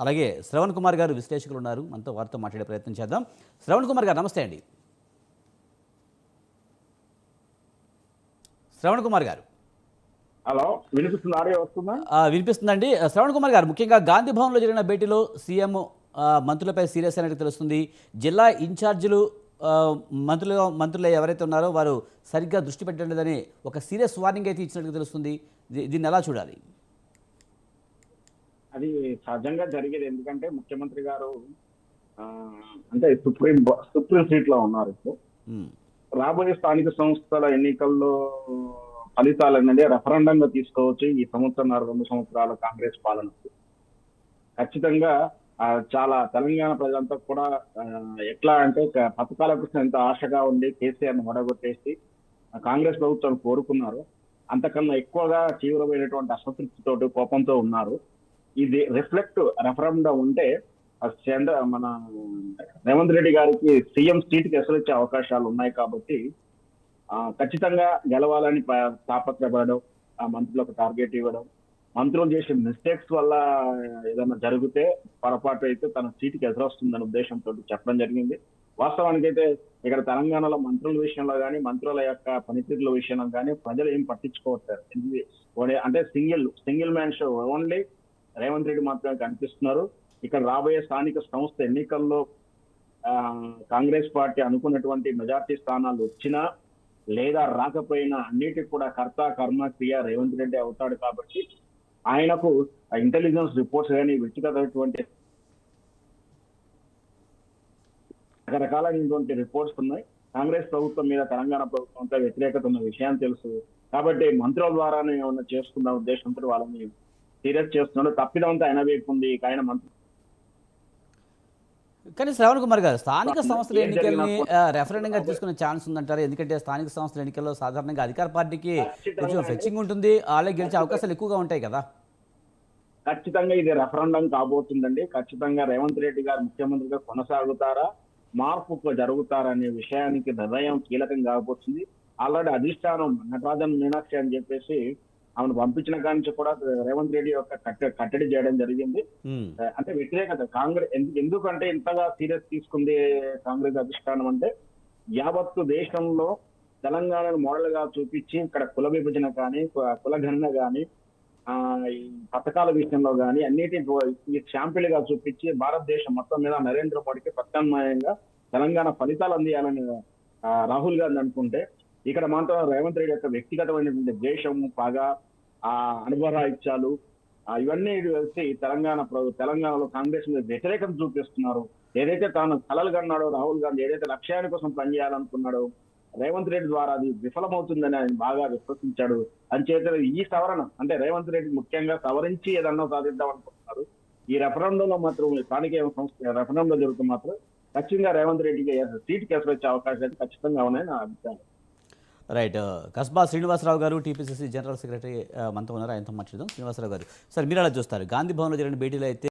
అలాగే శ్రవణ్ కుమార్ గారు విశ్లేషకులు ఉన్నారు, మనతో వారితో మాట్లాడే ప్రయత్నం చేద్దాం. శ్రవణ్ కుమార్ గారు నమస్తే అండి. శ్రవణ్ కుమార్ గారు హలో, వినిపిస్తుంది? ఆడియో వస్తుందా? వినిపిస్తుందండి. శ్రవణ్ కుమార్ గారు, ముఖ్యంగా గాంధీ భవన్లో జరిగిన భేటీలో సీఎం మంత్రులపై సీరియస్ అయినట్టు తెలుస్తుంది. జిల్లా ఇన్ఛార్జీలు మంత్రులు ఎవరైతే ఉన్నారో వారు సరిగ్గా దృష్టి పెట్టలేదని ఒక సీరియస్ వార్నింగ్ అయితే ఇచ్చినట్టు తెలుస్తుంది. దీన్ని ఎలా చూడాలి? అది సహజంగా జరిగేది. ఎందుకంటే ముఖ్యమంత్రి గారు ఆ, అంటే సుప్రీం సీట్ లో ఉన్నారు. ఇప్పుడు ఉమ్, రాబోయే స్థానిక సంస్థల ఎన్నికల్లో ఫలితాలు అనేది రెఫరెండంగా తీసుకోవచ్చు. ఈ సంవత్సరం 2 సంవత్సరాల కాంగ్రెస్ పాలనకు ఖచ్చితంగా చాలా తెలంగాణ ప్రజలంతా కూడా ఎట్లా అంటే పథకాల కోసం ఎంత ఆశగా ఉండి కేసీఆర్ ను మొడగొట్టేసి కాంగ్రెస్ ప్రభుత్వం కోరుకున్నారు. అంతకన్నా ఎక్కువగా తీవ్రమైనటువంటి అసంతృప్తితోటి కోపంతో ఉన్నారు. ఇది రిఫ్లెక్ట్ రెఫరెండం ఉంటే మన రేవంత్ రెడ్డి గారికి సీఎం సీట్ కి ఎసరొచ్చే అవకాశాలు ఉన్నాయి. కాబట్టి ఖచ్చితంగా గెలవాలని తాపత్రపడడం, ఆ మంత్రులకు టార్గెట్ ఇవ్వడం, మంత్రులు చేసే మిస్టేక్స్ వల్ల ఏదైనా జరిగితే పొరపాటు అయితే తన సీటుకి ఎదురొస్తుందనే ఉద్దేశంతో చెప్పడం జరిగింది. వాస్తవానికి అయితే ఇక్కడ తెలంగాణలో మంత్రుల విషయంలో కానీ మంత్రుల యొక్క పనితీరుల విషయంలో కానీ ప్రజలు ఏం పట్టించుకోవట్లేదు. అంటే single man show only Revanth Reddy మాత్రమే కనిపిస్తున్నారు. ఇక్కడ రాబోయే స్థానిక సంస్థ ఎన్నికల్లో కాంగ్రెస్ పార్టీ అనుకున్నటువంటి మెజార్టీ స్థానాలు వచ్చినా లేదా రాకపోయినా అన్నిటికి కూడా కర్త కర్మ క్రియ రేవంత్ రెడ్డి అవుతాడు. కాబట్టి ఆయనకు ఇంటెలిజెన్స్ రిపోర్ట్స్ కానీ వ్యక్తిగతమైనటువంటి రకరకాలైనటువంటి రిపోర్ట్స్ ఉన్నాయి. కాంగ్రెస్ ప్రభుత్వం మీద తెలంగాణ ప్రభుత్వంతో వ్యతిరేకత ఉన్న విషయం తెలుసు. కాబట్టి మంత్రుల ద్వారానే ఏమన్నా చేసుకున్న ఉద్దేశంతో వాళ్ళని సీరియస్ చేస్తున్నాడు. తప్పిదంతా ఆయన వైపు ఉంది. ఆయన మంత్రి కానీ శ్రవణ్ కుమార్ గారు, స్థానిక సంస్థల ఎన్నికల్ని రెఫరెండంగా తీసుకునే ఛాన్స్ ఉందంటారు. ఎందుకంటే స్థానిక సంస్థల ఎన్నికల్లో సాధారణంగా అధికార పార్టీకి కొంచెం ఫెచ్చింగ్ ఉంటుంది, వాళ్ళే గెలిచే అవకాశాలు ఎక్కువగా ఉంటాయి కదా. ఖచ్చితంగా ఇది రెఫరెండం కాబోతుందండి. ఖచ్చితంగా రేవంత్ రెడ్డి గారు ముఖ్యమంత్రిగా కొనసాగుతారా, మార్పు జరుగుతారా అనే విషయానికి నిర్ణయం కీలకం కాబోతుంది. ఆల్రెడీ అధిష్టానం నటరాజన్ మీనాక్షి అని చెప్పేసి ఆమెను పంపించిన కాడి నుంచి కూడా రేవంత్ రెడ్డి యొక్క కట్టడి చేయడం జరిగింది. అంటే వ్యతిరేకత కాంగ్రెస్ ఎందుకంటే ఇంతగా సీరియస్ తీసుకుంది కాంగ్రెస్ అధిష్టానం అంటే యావత్తు దేశంలో తెలంగాణను మోడల్ గా చూపించి ఇక్కడ కుల విభజన కానీ కుల గణన కానీ ఈ పథకాల విషయంలో కానీ అన్నిటి శాంపిల్ గా చూపించి భారతదేశం మొత్తం మీద నరేంద్ర మోడీకి ప్రత్యామ్నాయంగా తెలంగాణ ఫలితాలు అందియాలని రాహుల్ గాంధీ అనుకుంటే, ఇక్కడ మాత్రం రేవంత్ రెడ్డి యొక్క వ్యక్తిగతమైనటువంటి ద్వేషం, పగ, అనుభవాయిత్యాలు ఇవన్నీ కలిసి తెలంగాణలో కాంగ్రెస్ మీద వ్యతిరేకత చూపిస్తున్నారు. ఏదైతే తాను కలలు కన్నాడో రాహుల్ గాంధీ, ఏదైతే లక్ష్యాని కోసం పనిచేయాలనుకున్నాడో రేవంత్ రెడ్డి ద్వారా అది విఫలమవుతుందని ఆయన బాగా విశ్వసించాడు. అంచేత ఈ సవరణ అంటే రేవంత్ రెడ్డి ముఖ్యంగా సవరించి ఏదన్నా సాధిద్దాం అనుకుంటున్నారు. ఈ రెఫరెండంలో మాత్రం స్థానిక సంస్థ రెఫరెండంలో జరుగుతూ మాత్రం ఖచ్చితంగా రేవంత్ రెడ్డికి సీట్ కేసు వచ్చే అవకాశాలు ఖచ్చితంగా ఉన్నాయని నా అభిప్రాయం. రైట్. కస్బా శ్రీనివాసరావు గారు, టీపీసీసీ జనరల్ సెక్రటరీ మనతో ఉన్నారు, ఆయనతో మాట్లాడదాం. శ్రీనివాసరావు గారు, సార్ మీరు అలా చూస్తారు, గాంధీ భవన్లో జరిగిన భేటీలో అయితే